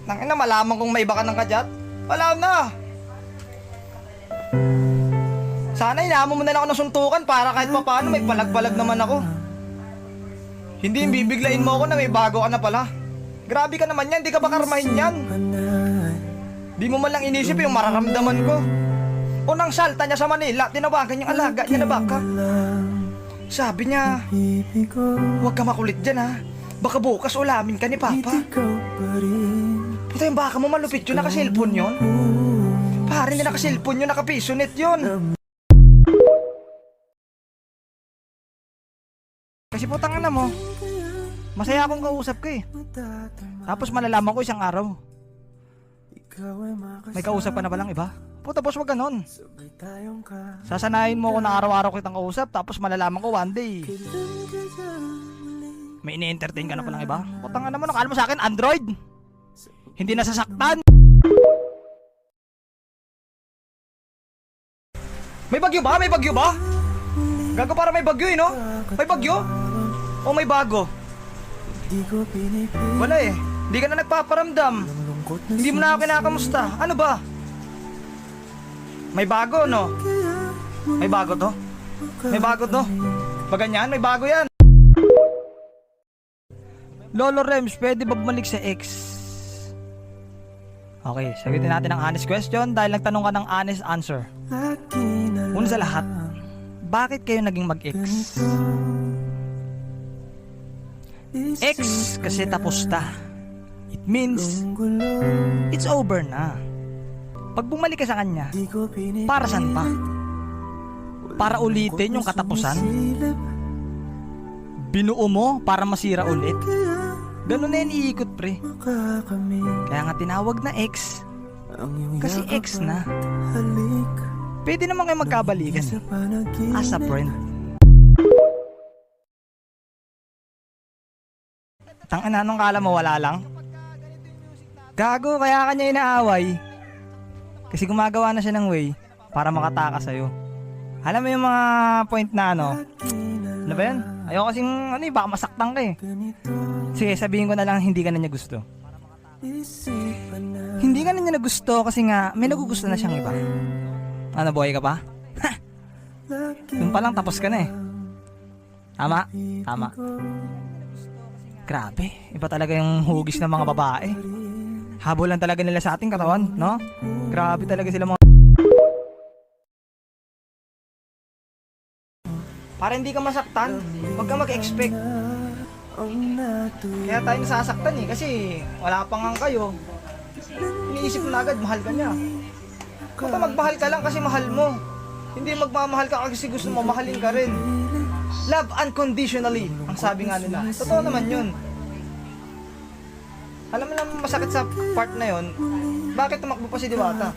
Nangina, malaman kong may iba ka ng kadyat. Wala na. Sana inaamo mo na lang ako ng suntukan para kahit papaano may palag-palag naman ako. Hindi yung bibiglain mo ako na may bago ka na pala. Grabe ka naman yan, di ka ba karmahin yan? Di mo man lang inisip yung mararamdaman ko. Unang salta niya sa Manila, tinawagan yung alaga niya na baka. Sabi niya, huwag ka makulit dyan ha. Baka bukas ulamin ka ni Papa. Puta, yung baka mo malupit yun, nakasilpon yun. Pare, hindi nakasilpon yun, nakapisonet yun. Kasi putang ina mo, masaya akong kausap ko eh. Tapos malalaman ko isang araw, may kausap ka na palang iba. Puta boss, wag ganon. Sasanayin mo ako na araw-araw kitang kausap, tapos malalaman ko one day may ini-entertain ka na palang iba. Putang ina mo, nakala mo sa akin Android, hindi nasasaktan. May bagyo ba? May bagyo ba? Gago, para may bagyo eh, no? May bagyo? O may bago? Wala eh. Hindi ka na nagpaparamdam. Hindi mo na ako kinakamusta. Ano ba? May bago, no? May bago to? May bago to? Pag ganyan, may bago yan. Lolo Rems, pwede ba bumalik sa ex? Okay, sagutin natin ang honest question dahil nagtanong ka ng honest answer. Una sa lahat, bakit kayo naging mag-ex? Ex kasi tapos na. It means it's over na. Pag bumalik ka sa kanya, para saan pa? Para ulitin yung katapusan? Binuo mo para masira ulit? Ganun na yun iikot, pre. Kaya nga tinawag na ex, kasi ex na. Pwede naman kayo magkabalikan as a friend. Tangina, nung kala mo wala lang? Gago, kaya kanya inaaway. Kasi gumagawa na siya ng way para makatakas sa'yo. Alam mo yung mga point na ano ba yan? Ayoko kasing baka masaktan ka eh. Sige, sabihin ko na lang hindi ka na niya gusto. Hindi ka na niya gusto kasi nga may nagugusto na siyang iba. Ano, buhay ka pa? Doon pa lang tapos ka na eh. Tama? Tama. Grabe, iba talaga yung hugis ng mga babae. Habol lang talaga nila sa ating katawan, no? Grabe talaga sila mga... Para hindi ka masaktan, huwag ka mag-expect. Kaya tayo nasasaktan eh, kasi wala pa nga kayo. Iniisip mo na agad, mahal ka niya. Kung magmahal ka lang kasi mahal mo. Hindi magmamahal ka kasi gusto mo, mahalin ka rin. Love unconditionally, ang sabi nga nila. Totoo naman yun. Alam mo lang masakit sa part na yun, bakit tumakbo pa si Diwata?